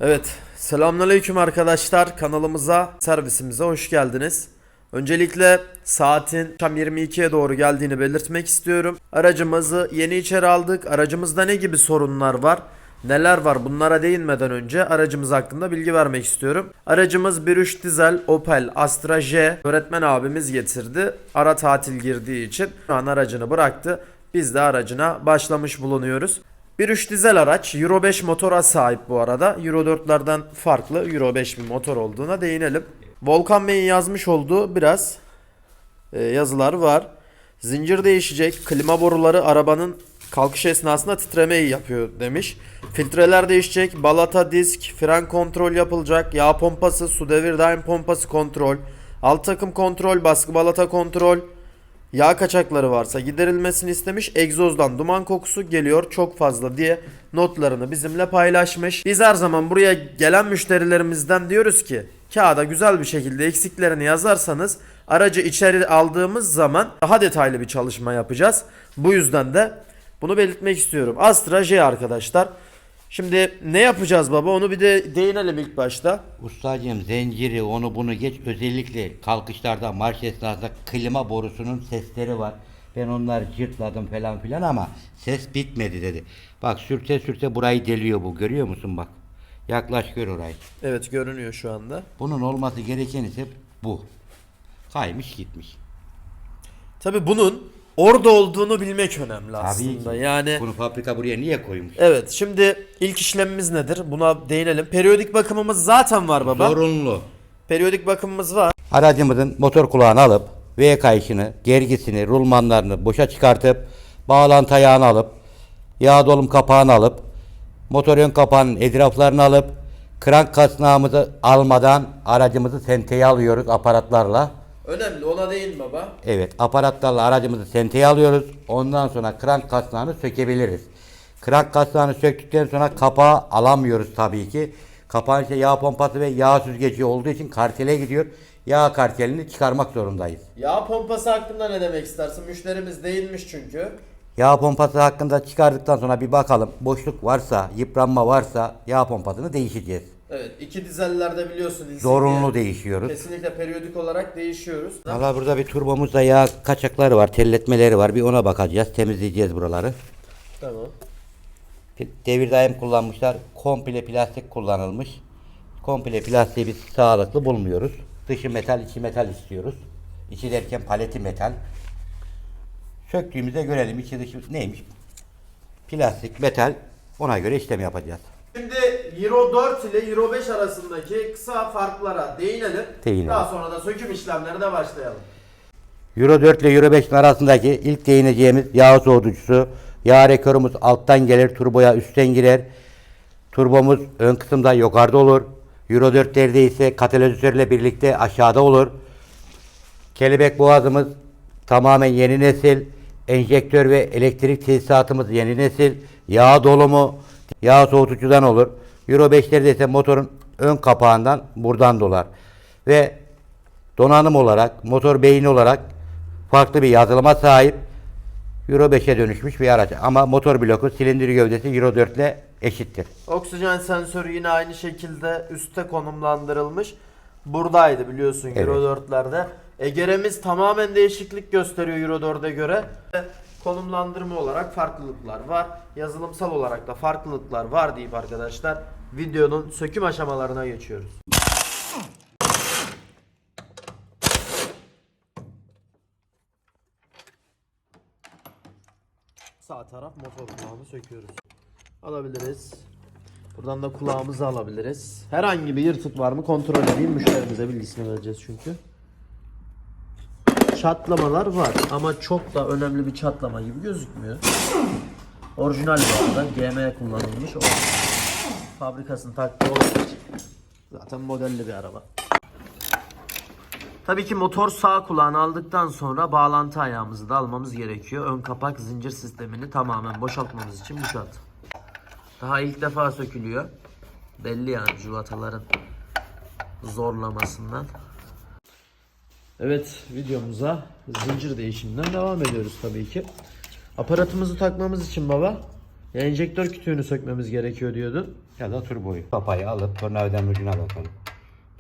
Evet, selamünaleyküm arkadaşlar. Kanalımıza, servisimize hoş geldiniz. Öncelikle saatin tam 22'ye doğru geldiğini belirtmek istiyorum. Aracımızı yeni içeri aldık. Aracımızda ne gibi sorunlar var? Neler var? Bunlara değinmeden önce aracımız hakkında bilgi vermek istiyorum. Aracımız 1.3 dizel Opel Astra J. Öğretmen abimiz getirdi. Ara tatil girdiği için şu an aracını bıraktı. Biz de aracına başlamış bulunuyoruz. 1.3 dizel araç, Euro 5 motora sahip bu arada. Euro 4'lerden farklı Euro 5 bir motor olduğuna değinelim. Volkan Bey'in yazmış olduğu biraz yazılar var. Zincir değişecek, klima boruları arabanın kalkış esnasında titremeyi yapıyor demiş. Filtreler değişecek, balata disk, fren kontrol yapılacak, yağ pompası, su devir daim pompası kontrol, alt takım kontrol, baskı balata kontrol. Yağ kaçakları varsa giderilmesini istemiş. Egzozdan duman kokusu geliyor çok fazla diye notlarını bizimle paylaşmış. Biz her zaman buraya gelen müşterilerimizden diyoruz ki kağıda güzel bir şekilde eksiklerini yazarsanız aracı içeri aldığımız zaman daha detaylı bir çalışma yapacağız. Bu yüzden de bunu belirtmek istiyorum. Astra J arkadaşlar. Şimdi ne yapacağız baba, onu bir de değinelim ilk başta. Ustacığım zinciri onu bunu geç, özellikle kalkışlarda marş esnasında klima borusunun sesleri var. Ben onları cırtladım falan filan ama ses bitmedi dedi. Bak sürte sürte burayı deliyor bu, görüyor musun bak. Yaklaş gör orayı. Evet, görünüyor şu anda. Bunun olması gereken ise bu. Kaymış gitmiş. Tabii bunun orada olduğunu bilmek önemli Tabii aslında. ki. Yani Bunu fabrika buraya niye koymuş? evet, şimdi ilk işlemimiz nedir? Buna değinelim. Periyodik bakımımız zaten var baba. Zorunlu. Periyodik bakımımız var. Aracımızın motor kulağını alıp V kayışını, gergisini, rulmanlarını boşa çıkartıp bağlantı ayağını alıp yağ dolum kapağını alıp motor ön kapağının etraflarını alıp krank kasnağımızı almadan aracımızı senteye alıyoruz aparatlarla. Önemli, ona değin baba. Evet, aparatlarla aracımızı senteye alıyoruz. Ondan sonra krank kasnağını sökebiliriz. Krank kasnağını söktükten sonra kapağı alamıyoruz tabii ki. Kapağın işte yağ pompası ve yağ süzgeci olduğu için kartele gidiyor. Yağ kartelini çıkarmak zorundayız. Yağ pompası hakkında ne demek istersin? Müşterimiz değinmiş çünkü. Yağ pompası hakkında çıkardıktan sonra bir bakalım. Boşluk varsa, yıpranma varsa yağ pompasını değişeceğiz. Evet, iki dizellerde biliyorsun. Zorunlu değişiyoruz. Kesinlikle periyodik olarak değişiyoruz. Valla burada bir turbomuzda yağ kaçakları var, terletmeleri var. Bir ona bakacağız, temizleyeceğiz buraları. Tamam. Devir daim kullanmışlar. Komple plastik kullanılmış. Komple plastiği biz sağlıklı bulmuyoruz. Dışı metal, içi metal istiyoruz. İçi derken paleti metal. Söktüğümüzde görelim içi dışı neymiş. Plastik, metal, ona göre işlem yapacağız. Şimdi Euro 4 ile Euro 5 arasındaki kısa farklara değinelim. Değinelim. Daha sonra da söküm işlemlerine başlayalım. Euro 4 ile Euro 5'in arasındaki ilk değineceğimiz yağ soğutucusu. Yağ rekörümüz alttan gelir, turboya üstten girer. Turbomuz ön kısımda yukarıda olur. Euro 4'lerde ise katalizörle birlikte aşağıda olur. Kelebek boğazımız tamamen yeni nesil. Enjektör ve elektrik tesisatımız yeni nesil. Yağ dolumu yağ soğutucudan olur. Euro 5'lerde ise motorun ön kapağından buradan dolar. Ve donanım olarak, motor beyni olarak farklı bir yazılıma sahip Euro 5'e dönüşmüş bir araç. Ama motor bloku, silindir gövdesi Euro 4 ile eşittir. Oksijen sensörü yine aynı şekilde üstte konumlandırılmış. Buradaydı biliyorsun Evet. Euro 4'lerde. Egere'miz tamamen değişiklik gösteriyor Euro 4'e göre. Konumlandırma olarak farklılıklar var. Yazılımsal olarak da farklılıklar var deyip arkadaşlar videonun söküm aşamalarına geçiyoruz. Sağ taraf motor kulağını söküyoruz. Alabiliriz. Buradan da kulağımızı alabiliriz. Herhangi bir yırtık var mı kontrol edeyim. Müşterimize bilgisini vereceğiz çünkü. Çatlamalar var ama çok da önemli bir çatlama gibi gözükmüyor. Orijinal bu arada. GM kullanılmış. O fabrikasının taktığı olan zaten modelli bir araba. Tabii ki motor sağ kulağını aldıktan sonra bağlantı ayağımızı da almamız gerekiyor. Ön kapak zincir sistemini tamamen boşaltmamız için bu şart. Daha ilk defa sökülüyor. Belli yani cıvataların zorlamasından. Evet, videomuza zincir değişiminden devam ediyoruz tabii ki. Aparatımızı takmamız için baba Ya enjektör kütüğünü sökmemiz gerekiyor diyordun. Ya da turboyu. Topayı alıp tornavidanın ucuna bakalım.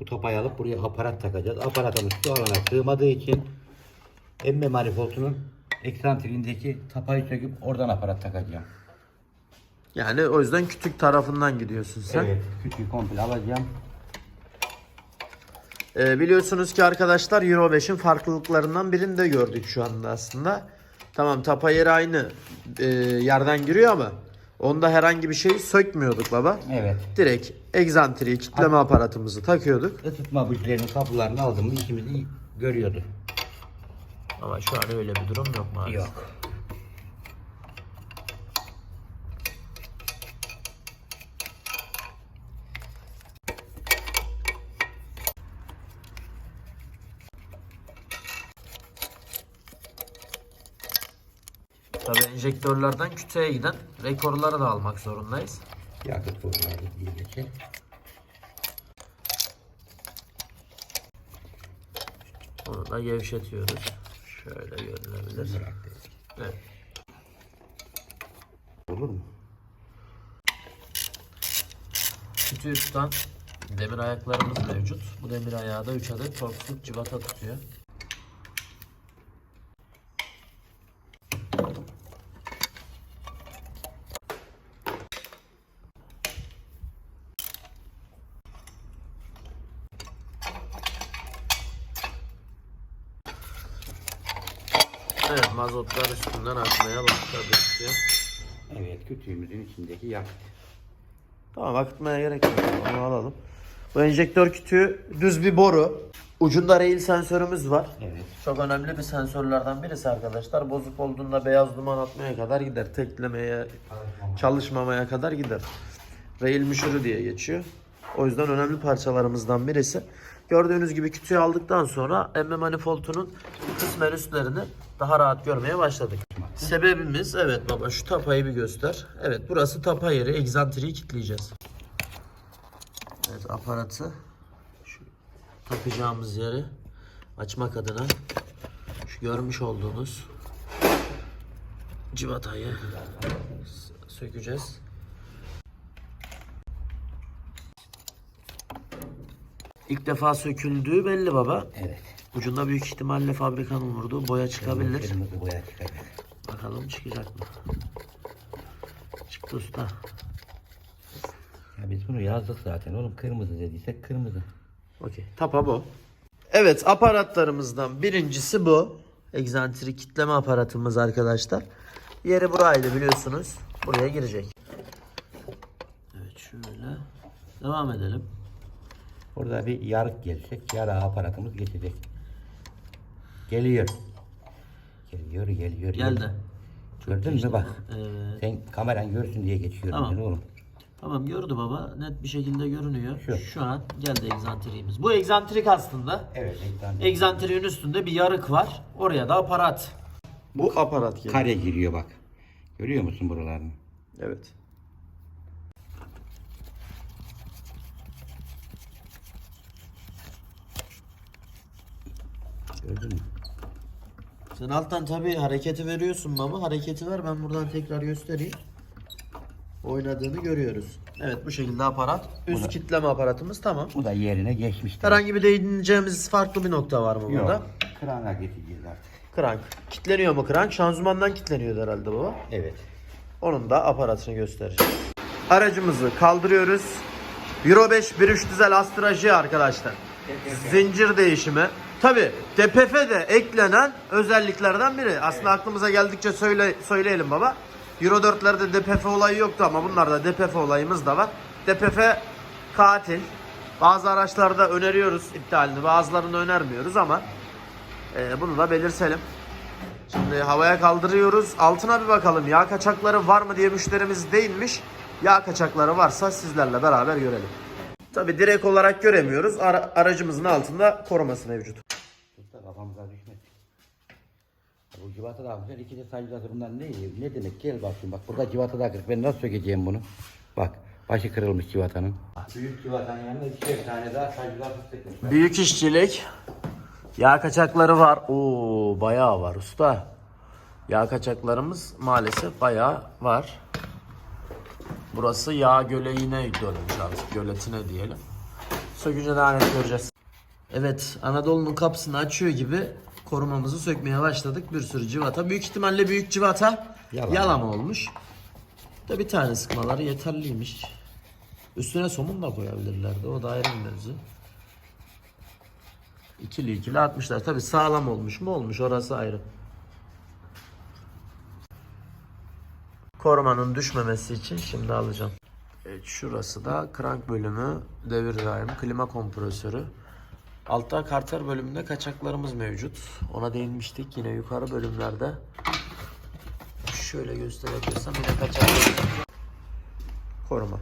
Bu topayı alıp buraya aparat takacağız. Aparatımız şu alana sığmadığı için emme manifoldunun eksantriğindeki tapayı söküp oradan aparat takacağım. Yani o yüzden kütük tarafından gidiyorsun sen. Evet, kütüğü komple alacağım. Biliyorsunuz ki arkadaşlar Euro 5'in farklılıklarından birini de gördük şu anda aslında. Tamam, tapa yeri aynı yerden giriyor ama onda herhangi bir şey sökmüyorduk baba. Evet. Direkt egzantriği kitleme aparatımızı takıyorduk. Isıtma bujilerinin kapılarını aldığımız işimizi görüyordu. Ama şu an öyle bir durum yok maalesef. Yok. Tabii enjektörlerden kütüğe giden rekorları da almak zorundayız. Yakıt boruları diye geçer. Onu da gevşetiyoruz. Şöyle görülebilir. Evet. Olur mu? Kütüğü tutan demir ayaklarımız mevcut. Bu demir ayağı da 3 adet torksuz cıvata tutuyor. Evet, mazotlar üstünden akmaya başladı. Evet, kütüğümüzün içindeki yakıt. Tamam, akıtmaya gerek yok. Onu alalım. Bu enjektör kütüğü düz bir boru. Ucunda rail sensörümüz var. Evet. Çok önemli bir sensörlerden birisi arkadaşlar. Bozuk olduğunda beyaz duman atmaya kadar gider. Teklemeye, çalışmamaya kadar gider. Rail müşürü diye geçiyor. O yüzden önemli parçalarımızdan birisi. Gördüğünüz gibi kütüğü aldıktan sonra emme manifoldunun kısmen üstlerini daha rahat görmeye başladık. Sebebimiz, evet baba, şu tapayı bir göster. Evet, burası tapa yeri. Egzantriği kilitleyeceğiz. Evet, aparatı şu takacağımız yeri açmak adına şu görmüş olduğunuz civatayı sökeceğiz. İlk defa söküldüğü belli baba. Evet. Ucunda büyük ihtimalle fabrikanın vurduğu boya çıkabilir. Kırmızı boya çıkacak. Bakalım çıkacak mı? Çıktı usta. Ya biz bunu yazdık zaten oğlum, kırmızı dediysek kırmızı. Okey. Tapa bu. Evet, aparatlarımızdan birincisi bu. Egzantrik kitleme aparatımız arkadaşlar. Yeri buraydı biliyorsunuz. Buraya girecek. Evet, şöyle. Devam edelim. Burada bir yarık gelecek. Yara aparatımız geçecek. Geliyor. Geliyor. Geldi. Gördün mü bak. Evet. Sen kameran görsün diye geçiyorum Tamam. ben oğlum. Tamam, gördü baba. Net bir şekilde görünüyor. Şu. Şu an geldi egzantriğimiz. Bu egzantrik aslında. Evet. Egzantriğin üstünde bir yarık var. Oraya da aparat. Bu aparat geliyor. Kare giriyor bak. Görüyor musun buralarını? Evet. Gördün mü? Sen alttan tabii hareketi veriyorsun baba. Hareketi ver, ben buradan tekrar göstereyim. Oynadığını görüyoruz. Evet, bu şekilde aparat. Üst kitleme aparatımız tamam. Bu da yerine geçmiştir. Herhangi bir değineceğimiz farklı bir nokta var mı burada? Yok. Krana geçeceğiz artık. Krank. Kitleniyor mu krank? Şanzımandan kitleniyor herhalde baba. Evet. Onun da aparatını göstereceğim. Aracımızı kaldırıyoruz. Euro 5 1.3 dizel Astra arkadaşlar. Zincir değişimi. Tabi DPF de eklenen özelliklerden biri. Aslında aklımıza geldikçe söyleyelim baba. Euro 4'lerde DPF olayı yoktu ama bunlarda DPF olayımız da var. DPF katil. Bazı araçlarda öneriyoruz iptalini, bazılarını önermiyoruz ama bunu da belirtelim. Şimdi havaya kaldırıyoruz. Altına bir bakalım. Yağ kaçakları var mı diye müşterimiz değinmiş. Yağ kaçakları varsa sizlerle beraber görelim. Tabi direkt olarak göremiyoruz. Aracımızın altında koruması mevcut. Usta kafamıza düşmez. Bu civata da güzel. İki de sancısı bundan ne demek? Gel bakayım bak. Burada civata da kırık. Ben nasıl sökeceğim bunu? Bak. Başı kırılmış civatanın. Büyük civatanın yanında iki tane daha sancısı sıkmış. Büyük işçilik. Yağ kaçakları var. Oo, bayağı var usta. Yağ kaçaklarımız maalesef bayağı var. Burası yağ göleğine dönmüş artık. Göletine diyelim. Sökünce daha net göreceğiz. Evet, Anadolu'nun kapısını açıyor gibi korumamızı sökmeye başladık. Bir sürü civata. Büyük ihtimalle büyük civata yalama olmuş. Da bir tane sıkmaları yeterliymiş. Üstüne somun da koyabilirlerdi. O da ayrı bir mevzu. İkili atmışlar. Tabi sağlam olmuş mu? Olmuş. Orası ayrı. Korumanın düşmemesi için şimdi alacağım. Evet, şurası da krank bölümü, devir daimi, klima kompresörü. Altta karter bölümünde kaçaklarımız mevcut. Ona değinmiştik yine yukarı bölümlerde. Şöyle gösterebilirsem yine kaçaklar. Koruma.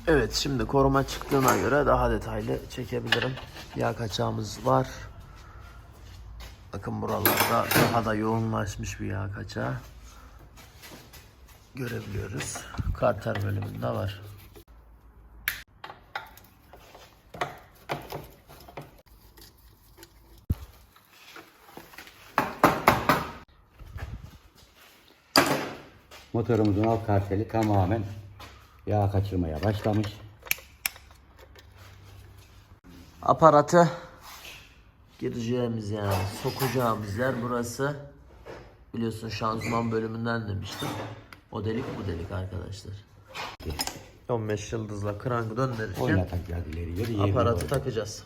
Evet, şimdi koruma çıktığına göre daha detaylı çekebilirim. Yağ kaçağımız var. Bakın buralarda daha da yoğunlaşmış bir yağ kaçağı görebiliyoruz. Karter bölümünde var. Motorumuzun alt karteli tamamen yağ kaçırmaya başlamış. Aparatı gireceğimiz yani sokacağımız yer burası. Biliyorsun şanzıman bölümünden demiştim. O delik bu delik arkadaşlar. 15 yıldızla krankı döndürürken Oynatacağız ileri geri. aparatı takacağız.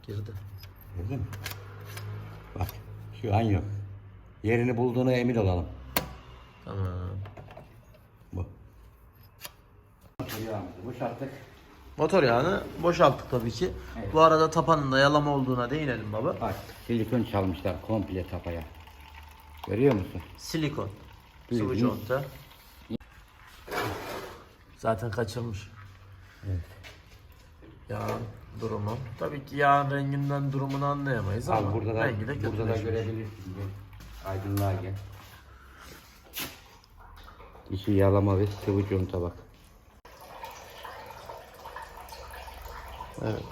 Girdi. Gördün mü? Bak şu an yok. Yerini bulduğuna emin olalım. Tamam. Bu. Yağımızı boşalttık. Motor yağını boşalttık tabii ki. Evet. Bu arada tapanın da yalama olduğuna değinelim baba. Bak silikon çalmışlar komple tapaya. Görüyor musun? Silikon. Hı Sıvı hı. conta. Zaten kaçırmış. Evet. Yağın durumu. Tabii ki yağın renginden durumunu anlayamayız ama Al burada da, rengi de burada da kötüleşmiş. görebilirsin. Gel. Aydınlığa gel. İçi yağlama ve sıvı conta bak. Evet.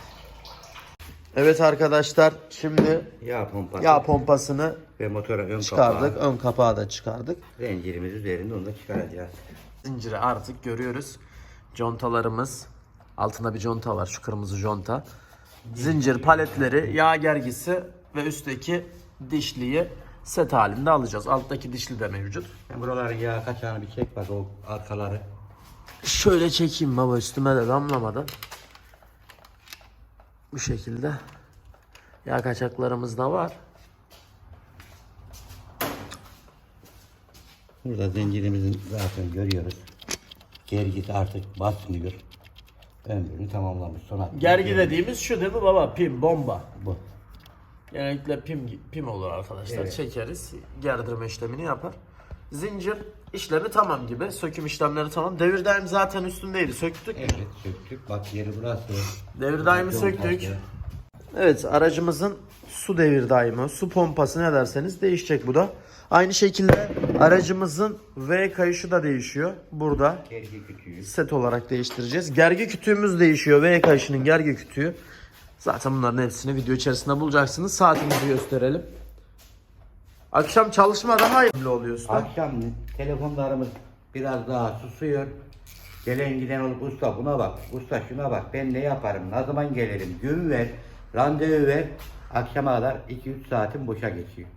Evet arkadaşlar, şimdi Yağ pompası pompasını ve motora ön çıkardık. kapağı. Ön kapağı da çıkardık. Zincirimiz üzerinde onu da çıkaracağız. Zinciri artık görüyoruz. Contalarımız. Altında bir conta var. Şu kırmızı conta. Zincir paletleri, yağ gergisi ve üstteki dişliyi set halinde alacağız. Alttaki dişli de mevcut. Sen buraların yağ kaçağını bir çek bak o arkaları. Şöyle çekeyim baba, üstüme de damlamadan. Bu şekilde. Yağ kaçaklarımız da var. Burada zincirimizin zaten görüyoruz. Gergisi artık basmıyor. Ömrünü tamamlamış. Son Gergi dediğimiz şu değil mi baba? Pim, bomba. bu. Genellikle pim olur arkadaşlar. Evet. Çekeriz. Gerdirme işlemini yapar. Zincir işlemi tamam gibi. Söküm işlemleri tamam. Devir daim zaten üstündeydi. Söktük. Evet söktük. Bak yeri burası. Devir daimi söktük. Evet, aracımızın su devir daimi, su pompası ne derseniz değişecek bu da. Aynı şekilde aracımızın V kayışı da değişiyor. Burada Gergi kütüğü. set olarak değiştireceğiz. Gergi kütüğümüz değişiyor. V kayışının gergi kütüğü. Zaten bunların hepsini video içerisinde bulacaksınız. Saatimizi gösterelim. Akşam çalışma daha iyi oluyor usta. Akşam telefonlarımız biraz daha susuyor. Gelen giden olup usta buna bak, usta şuna bak, ben ne yaparım, ne zaman gelirim, gün ver, randevu ver. Akşama kadar 2-3 saatin boşa geçiyor.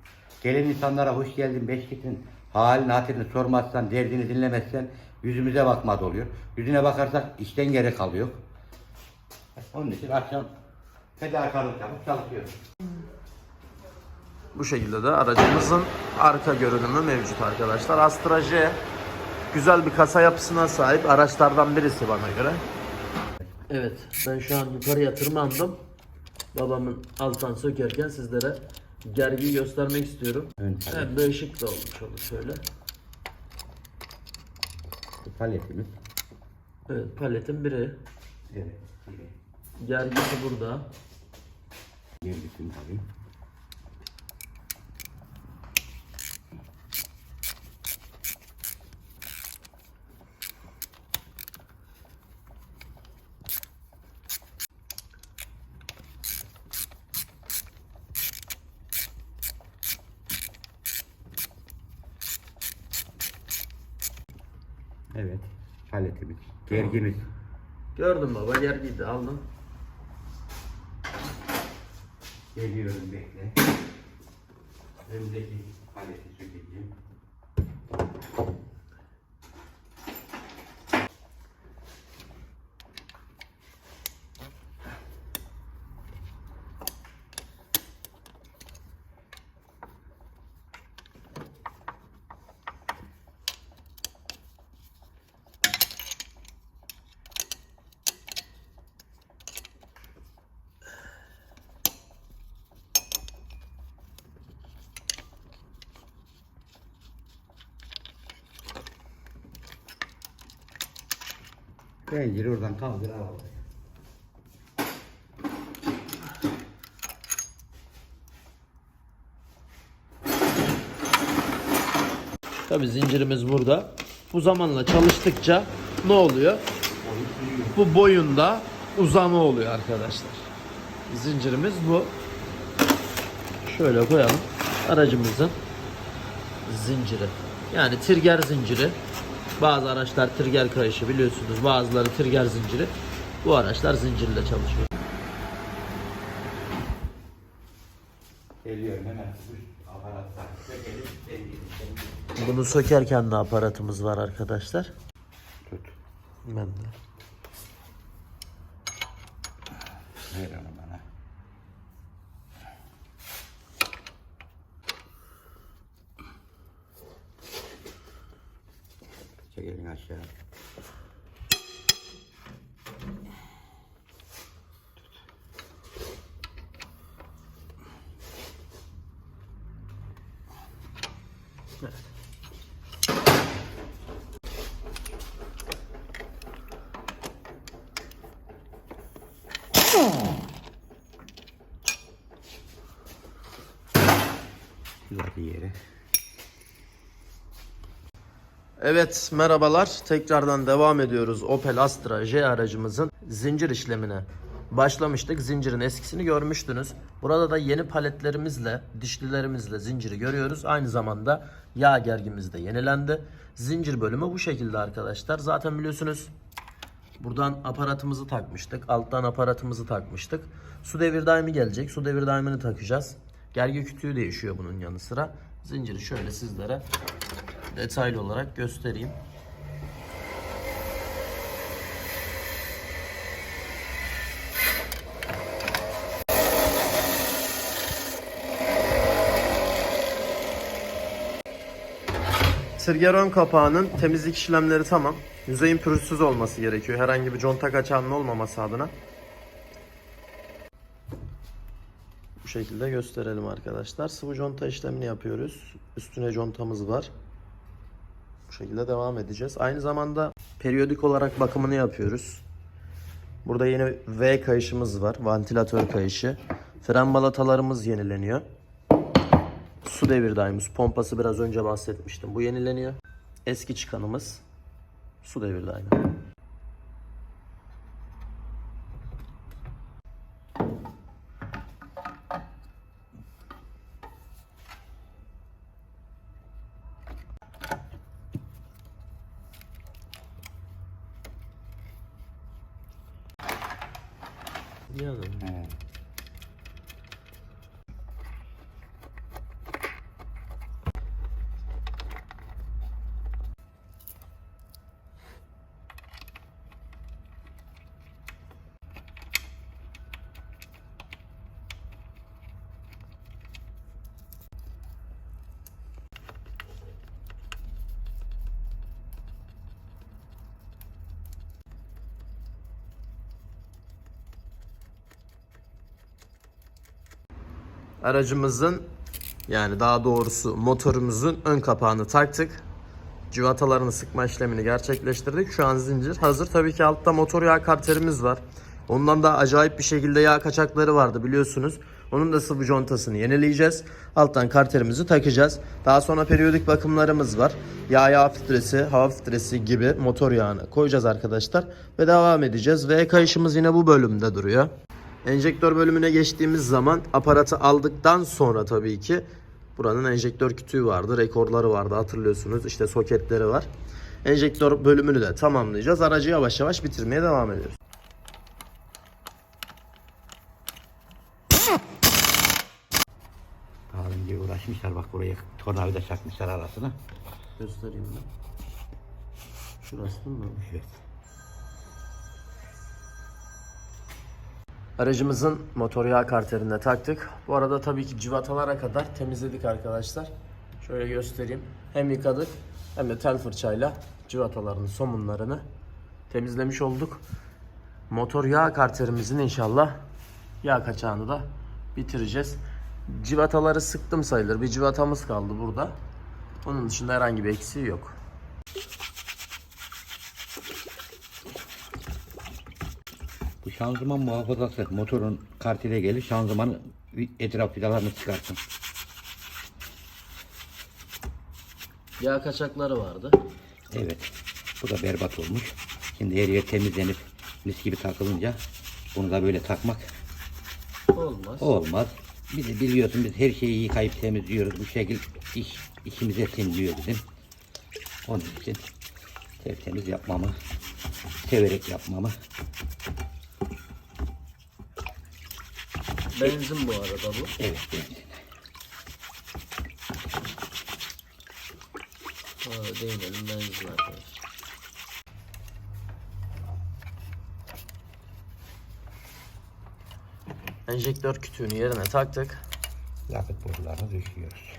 Gelen insanlara hoş geldin, beş gittin, halini hatırını sormazsan, derdini dinlemezsen yüzümüze bakmaz oluyor. Yüzüne bakarsak işten geri kalıyor. Onun için akşam fedakarlık yapıp çalışıyoruz. Bu şekilde de aracımızın arka görünümü mevcut arkadaşlar. Astra J güzel bir kasa yapısına sahip araçlardan birisi bana göre. Evet, ben şu an yukarıya tırmandım. Babamın alttan sökerken sizlere gergiyi göstermek istiyorum. Hem de ışık da olmuş olur şöyle. Paletimiz. Evet, paletin biri. Evet. Gergisi burada. Gergisini tabii. paletimiz, gergimiz. Gördüm baba, gergiydi, aldım. Geliyorum, bekle. Önümdeki paleti sökeceğim. Zinciri oradan kaldır al. Tabi zincirimiz burada. Bu zamanla çalıştıkça ne oluyor? Bu boyunda uzama oluyor arkadaşlar. Zincirimiz bu. Şöyle koyalım. Aracımızın zinciri. Yani trigger zinciri. Bazı araçlar trigger kayışı biliyorsunuz. Bazıları trigger zinciri. Bu araçlar zincirle çalışıyor. Geliyorum hemen. Aparatlar. Bunu sökerken de aparatımız var arkadaşlar. Tut. Ben de. Ver onu bana. Çekelim aşağı. Evet. Güzel bir yere. Evet, merhabalar. Tekrardan devam ediyoruz. Opel Astra J aracımızın zincir işlemine başlamıştık. Zincirin eskisini görmüştünüz. Burada da yeni paletlerimizle, dişlilerimizle zinciri görüyoruz. Aynı zamanda yağ gergimiz de yenilendi. Zincir bölümü bu şekilde arkadaşlar. Zaten biliyorsunuz buradan aparatımızı takmıştık. Alttan aparatımızı takmıştık. Su devir daimi gelecek. Su devir daimini takacağız. Gergi kütüğü değişiyor bunun yanı sıra. Zinciri şöyle sizlere detaylı olarak göstereyim. Trigger ön kapağının temizlik işlemleri tamam. Yüzeyin pürüzsüz olması gerekiyor. Herhangi bir conta kaçağının olmaması adına. Bu şekilde gösterelim arkadaşlar. Sıvı conta işlemini yapıyoruz. Üstüne contamız var. Bu şekilde devam edeceğiz. Aynı zamanda periyodik olarak bakımını yapıyoruz. Burada yeni V kayışımız var. Vantilatör kayışı. Fren balatalarımız yenileniyor. Su devir daimimiz, pompası biraz önce bahsetmiştim. Bu yenileniyor. Eski çıkanımız su devir daimi. Yani. Evet. Aracımızın, yani daha doğrusu motorumuzun ön kapağını taktık. Civatalarını sıkma işlemini gerçekleştirdik. Şu an zincir hazır. Tabii ki altta motor yağ karterimiz var. Ondan da acayip bir şekilde yağ kaçakları vardı biliyorsunuz. Onun da sıvı contasını yenileyeceğiz. Alttan karterimizi takacağız. Daha sonra periyodik bakımlarımız var. Yağ filtresi, hava filtresi gibi motor yağını koyacağız arkadaşlar. Ve devam edeceğiz. Ve kayışımız yine bu bölümde duruyor. Enjektör bölümüne geçtiğimiz zaman aparatı aldıktan sonra tabii ki buranın enjektör kütüğü vardı, rekorları vardı hatırlıyorsunuz. İşte soketleri var. Enjektör bölümünü de tamamlayacağız. Aracı yavaş yavaş bitirmeye devam ediyoruz. Daha önce uğraşmışlar, bak buraya tornavida çakmışlar arasına. Göstereyim ben. Şurası değil mi? Evet. Aracımızın motor yağ karterine taktık. Bu arada tabii ki civatalara kadar temizledik arkadaşlar. Şöyle göstereyim. Hem yıkadık hem de tel fırçayla civataların somunlarını temizlemiş olduk. Motor yağ karterimizin inşallah yağ kaçağını da bitireceğiz. Civataları sıktım sayılır. Bir civatamız kaldı burada. Onun dışında herhangi bir eksiği yok. Bu şanzıman muhafazası motorun kartıyla gelir, şanzımanı etraf vidalarını çıkartın. Yağ kaçakları vardı. Evet. Bu da berbat olmuş. Şimdi her yer temizlenip mis gibi takılınca bunu da böyle takmak Olmaz. olmaz. Bir de biliyorsun biz her şeyi yıkayıp temizliyoruz. Bu şekil işimize sinmiyor bizim. Onun için tertemiz yapmamı, severek yapmamı. Benzin bu arada bu. Evet, benzin. Değinelim benzin arkadaşlar. Enjektör kütüğünü yerine taktık. Yakıt borularını düşüyoruz.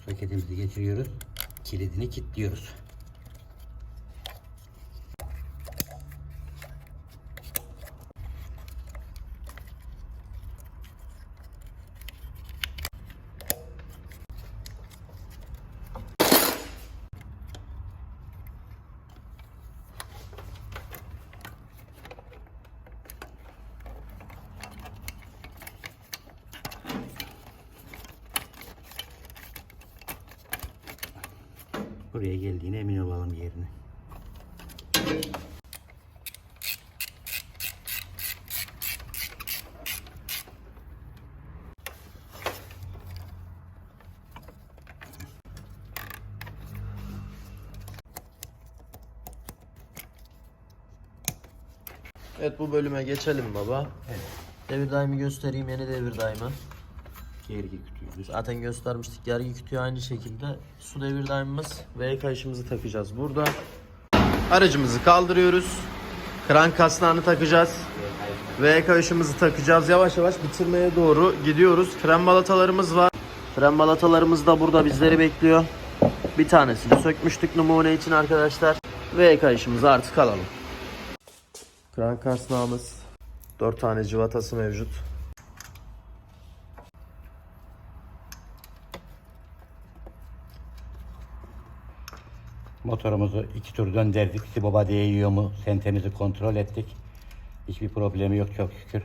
Soketimizi geçiriyoruz. Kilidini kilitliyoruz. Buraya geldiğine emin olalım yerine. Evet, bu bölüme geçelim baba. Evet. Devir daimi göstereyim, yeni devir daimi. Gergi kütüğümüz. Zaten göstermiştik. Gergi kütüğü aynı şekilde. Su devir daimimiz. V kayışımızı takacağız burada. Aracımızı kaldırıyoruz. Krank kasnağını takacağız. V kayışımızı takacağız. Yavaş yavaş bitirmeye doğru gidiyoruz. Fren balatalarımız var. Fren balatalarımız da burada bizleri bekliyor. Bir tanesini sökmüştük numune için arkadaşlar. V kayışımızı artık alalım. Krank kasnağımız. 4 tane civatası mevcut. Motorumuzu 2 tur döndürdük. Siboba değiyor mu? Sentemizi kontrol ettik. Hiçbir problemi yok çok şükür.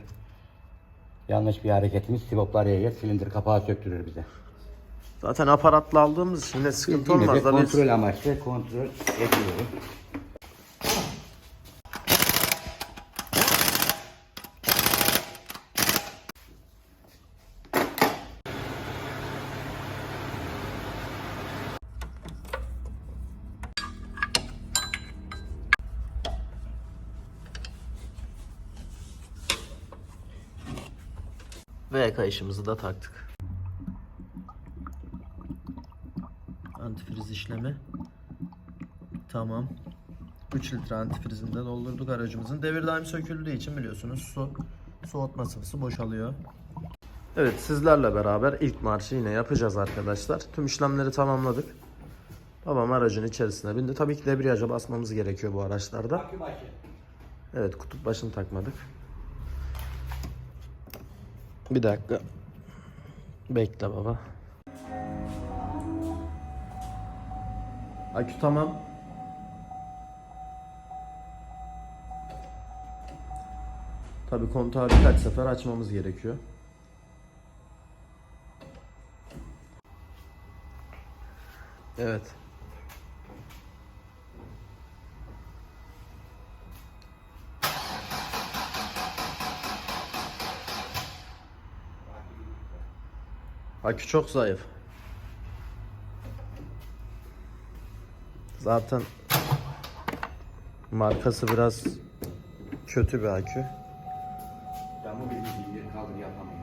Yanlış bir hareketimiz siboplar yer, silindir kapağı söktürür bize. Zaten aparatla aldığımız için de sıkıntı Yine de olmaz da biz... kontrol amaçlı kontrol ediyoruz. V kayışımızı da taktık. Antifriz işlemi. Tamam. 3 litre antifrizini de doldurduk aracımızın. Devir daim söküldüğü için biliyorsunuz soğutma sıvısı boşalıyor. Evet, sizlerle beraber ilk marşı yine yapacağız arkadaşlar. Tüm işlemleri tamamladık. Babam aracın içerisine bindi. Tabii ki debriyaja basmamız gerekiyor bu araçlarda. Evet, kutup başını takmadık. Bir dakika. Bekle baba. Akü tamam. Tabii kontağı birkaç sefer açmamız gerekiyor. Evet. Akü çok zayıf. Zaten markası biraz kötü bir akü. Camı bir zincir kaldır yapamıyorum.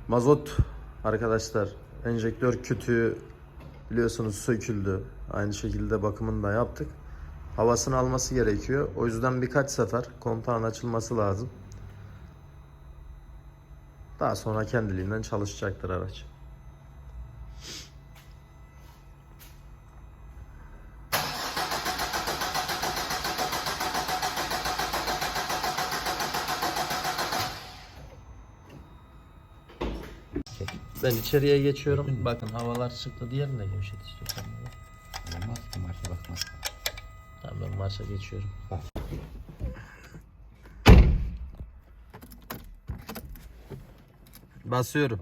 Mazot arkadaşlar, enjektör kütüğü biliyorsunuz söküldü. Aynı şekilde bakımını da yaptık. Havasını alması gerekiyor. O yüzden birkaç sefer kontağın açılması lazım. Daha sonra kendiliğinden çalışacaktır araç. Ben içeriye geçiyorum. Bakın havalar çıktı. Diğerini de gevşet istiyorsan. Olmaz ki marşa bakmaz. Tamam, ben marşa geçiyorum. Bak. Basıyorum.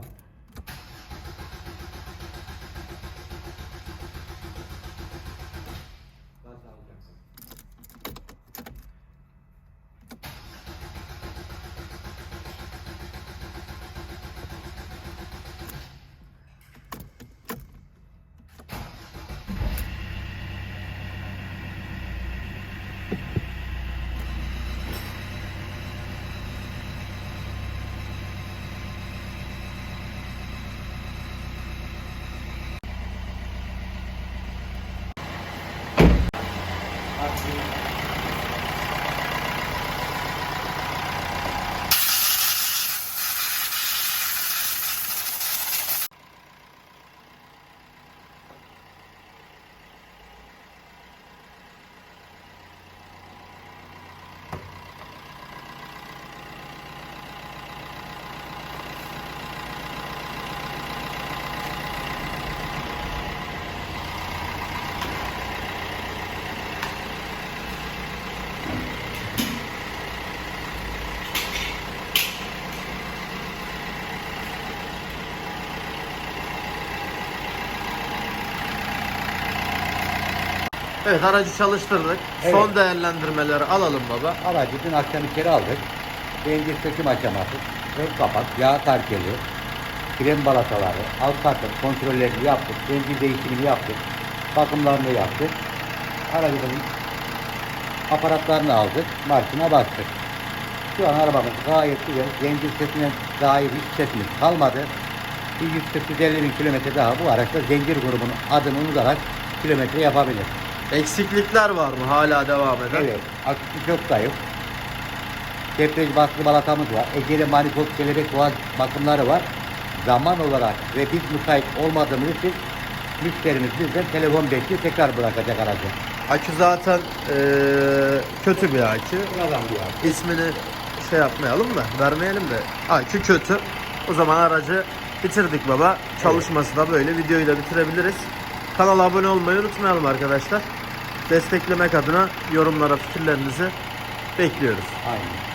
Evet, aracı çalıştırdık. Evet. Son değerlendirmeleri alalım baba. Aracı dün akşam içeri aldık. Zincir söküm aşaması, ön kapak, yağ tarkeli, krem balataları, alt takım kontrollerini yaptık. Zincir değişimini yaptık. Bakımlarını yaptık. Aracın aparatlarını aldık. Marşına bastık. Şu an arabamız gayet güzel. Zincir sesine dair hiç sesimiz kalmadı. Bir 140-150 bin kilometre daha bu araçta zincir grubunun adını unutarak kilometre yapabilir. Eksiklikler var mı hala devam eden? Evet, aküsü çok zayıf. Debriyaj baskı balatamız var. Eceli manifold kelebek boğaz bakımları var. Zaman olarak ve biz müsait olmadığımız için müşterimiz bizden telefon bekliyor, tekrar bırakacak aracı. Akü zaten kötü bir akü. Buradan bir İsmini şey yapmayalım da, vermeyelim de. Akü kötü. O zaman aracı bitirdik baba. Çalışması da böyle. Videoyu da bitirebiliriz. Kanala abone olmayı unutmayalım arkadaşlar. Desteklemek adına yorumlara fikirlerinizi bekliyoruz. Aynen.